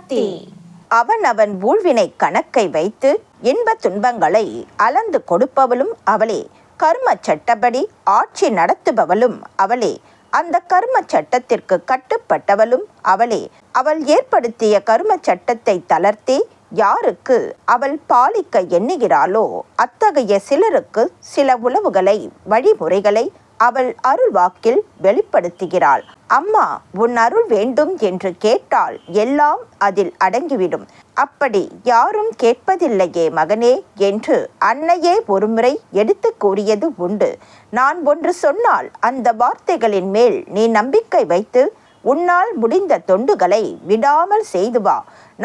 சக்தி. அவன் ஊழ்வினை கணக்கை வைத்து இன்ப துன்பங்களை அளந்து கொடுப்பவளும் அவளே. கர்ம சட்டப்படி ஆட்சி நடத்துபவளும் அவளே. அந்த கர்ம சட்டத்திற்கு கட்டுப்பட்டவளும் அவளே. அவள் ஏற்படுத்திய கர்ம சட்டத்தை தளர்த்தி யாருக்கு அவள் பாலிக்க எண்ணுகிறாளோ அத்தகைய சிலருக்கு சில உளவுகளை வழிமுறைகளை அவள் அருள் வாக்கில் வெளிப்படுத்துகிறாள். அம்மா, உன் அருள் வேண்டும் என்று கேட்டால் எல்லாம் அதில் அடங்கிவிடும். அப்படி யாரும் கேட்பதில்லையே மகனே என்று அன்னையே ஒருமுறை எடுத்து கூறியது உண்டு. நான் ஒன்று சொன்னால் அந்த வார்த்தைகளின் மேல் நீ நம்பிக்கை வைத்து உன்னால் முடிந்த தொண்டுகளை விடாமல் செய்து வா.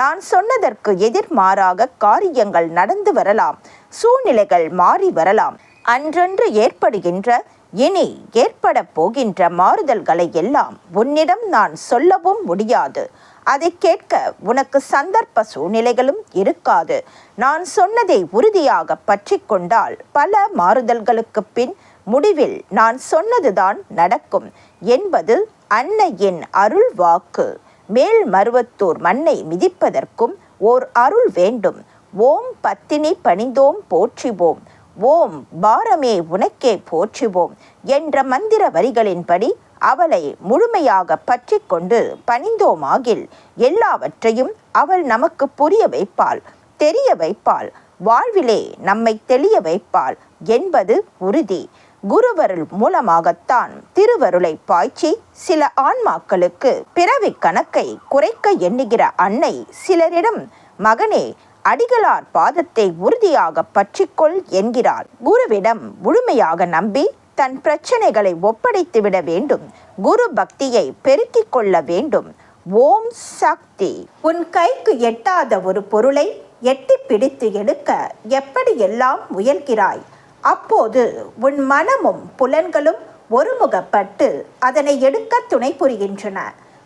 நான் சொன்னதற்கு எதிர்மாறாக காரியங்கள் நடந்து வரலாம், சூழ்நிலைகள் மாறி வரலாம். அன்றன்று ஏற்படுகின்ற இனி ஏற்பட போகின்ற மாறுதல்களை எல்லாம் உன்னிடம் நான் சொல்லவும் முடியாது. அதை கேட்க உனக்கு சந்தர்ப்ப சூழ்நிலைகளும் இருக்காது. நான் சொன்னதை உறுதியாக பற்றி கொண்டால் பல மாறுதல்களுக்கு பின் முடிவில் நான் சொன்னதுதான் நடக்கும் என்பது அன்னையின் அருள் வாக்கு. மேல்மருவத்தூர் மண்ணை மிதிப்பதற்கும் ஓர் அருள் வேண்டும். ஓம் பத்தினி பணிந்தோம் போற்றிவோம், ஓம் பாரமே உனக்கே போற்றுவோம் என்ற மந்திர வரிகளின்படி அவளை முழுமையாக பற்றி கொண்டு பணிந்தோமாகில் எல்லாவற்றையும் அவள் நமக்கு புரிய வைப்பாள், தெரிய வைப்பாள், வாழ்விலே நம்மை தெளிய வைப்பாள் என்பது உறுதி. குருவருள் மூலமாகத்தான் திருவருளை பாய்ச்சி சில ஆன்மாக்களுக்கு பிறவி கணக்கை குறைக்க எண்ணுகிற அன்னை சிலரிடம் மகனே அடிகளார் பாதத்தை உறுதியாக பற்றிக்கொள் என்கிறார். குருவிடம் முழுமையாக நம்பி தன் பிரச்சனைகளை ஒப்படைத்துவிட வேண்டும். குரு பக்தியை பெருக்கிக் கொள்ள வேண்டும். ஓம் சக்தி. உன் கைக்கு எட்டாத ஒரு பொருளை எட்டி பிடித்து எடுக்க எப்படியெல்லாம் முயல்கிறாய்? அப்போது உன் மனமும் புலன்களும் ஒருமுகப்பட்டு அதனை எடுக்க துணை புரிகின்றன.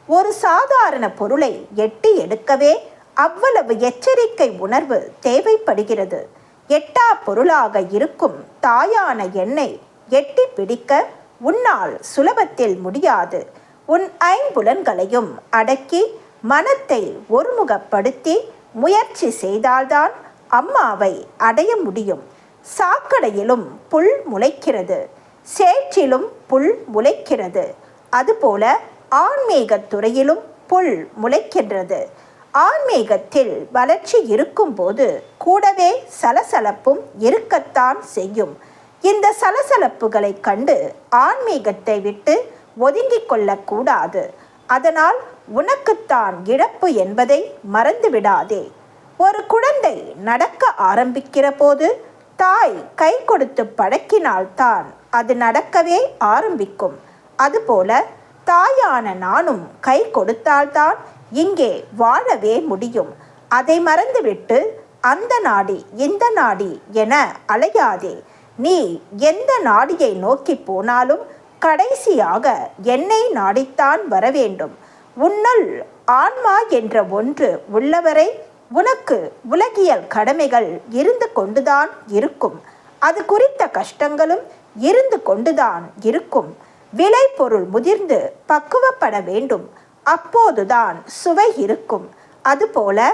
ஒரு சாதாரண பொருளை எட்டி எடுக்கவே அவ்வளவு எச்சரிக்கை உணர்வு தேவைப்படுகிறது. எட்டா பொருளாக இருக்கும் தாயான என்னை எட்டி பிடிக்க உன்னால் சுலபத்தில் முடியாது. உன் ஐம்புலன்களையும் அடக்கி மனத்தை ஒருமுகப்படுத்தி முயற்சி செய்தால்தான் அம்மாவை அடைய முடியும். சாக்கடையிலும் புல் முளைக்கிறது, சேற்றிலும் புல் முளைக்கிறது. அதுபோல ஆன்மீக துறையிலும் புல் முளைக்கின்றது. ஆன்மீகத்தில் வளர்ச்சி இருக்கும்போது கூடவே சலசலப்பும் இருக்கத்தான் செய்யும். இந்த சலசலப்புகளை கண்டு ஆன்மீகத்தை விட்டு ஒதுங்கிக் கொள்ளக்கூடாது. அதனால் உனக்குத்தான் இழப்பு என்பதை மறந்துவிடாதே. ஒரு குழந்தை நடக்க ஆரம்பிக்கிற போது தாய் கை கொடுத்து பழக்கினால்தான் அது நடக்கவே ஆரம்பிக்கும். அதுபோல தாயான நானும் கை கொடுத்தால்தான் இங்கே வாழவே முடியும். அதை மறந்துவிட்டு அந்த நாடி இந்த நாடி என அலையாதே. நீ எந்த நாடியை நோக்கி போனாலும் கடைசியாக என்னை நாடித்தான் வர வேண்டும். உன்னுள் ஆன்மா என்ற ஒன்று உள்ளவரை உனக்கு உலகியல் கடமைகள் இருந்து கொண்டுதான் இருக்கும். அது குறித்த கஷ்டங்களும் இருந்து கொண்டுதான் இருக்கும். விலை பொருள் முதிர்ந்து பக்குவப்பட வேண்டும். அப்போதுதான் சுவை இருக்கும். அதுபோல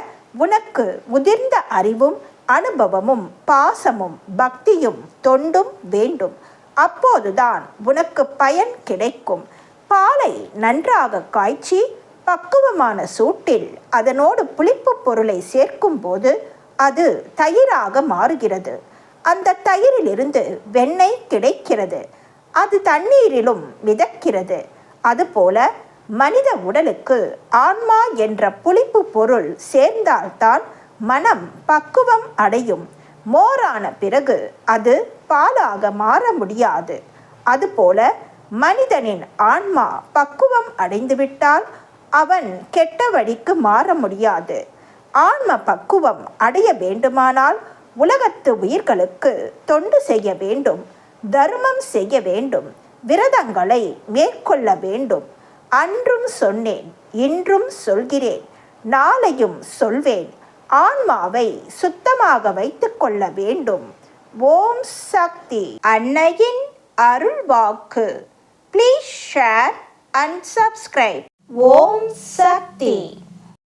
உனக்கு முதிர்ந்த அறிவும் அனுபவமும் பாசமும் பக்தியும் தொண்டும் வேண்டும். அப்போதுதான் உனக்கு பயன் கிடைக்கும். பாலை நன்றாக காய்ச்சி பக்குவமான சூட்டில் அதனோடு புளிப்பு பொருளை சேர்க்கும் போது அது தயிராக மாறுகிறது. அந்த தயிரிலிருந்து வெண்ணெய் கிடைக்கிறது. அது தண்ணீரிலும் மிதக்கிறது. அதுபோல மனித உடலுக்கு ஆன்மா என்ற புளிப்பு பொருள் சேர்ந்தால்தான் மனம் பக்குவம் அடையும். மோரான பிறகு அது பாலாக மாற முடியாது. அதுபோல மனிதனின் ஆன்மா பக்குவம் அடைந்துவிட்டால் அவன் கெட்ட வழிக்கு மாற முடியாது. ஆன்ம பக்குவம் அடைய வேண்டுமானால் உலகத்து உயிர்களுக்கு தொண்டு செய்ய வேண்டும், தர்மம் செய்ய வேண்டும், விரதங்களை மேற்கொள்ள வேண்டும். அன்றும் சொன்னேன், இன்றும் சொல்கிறேன், நாளையும் சொல்வேன். ஆன்மாவை சுத்தமாக வைத்து கொள்ள வேண்டும். ஓம் சக்தி. அன்னையின் அருள் வாக்கு. Please share and subscribe. Om Sakthi.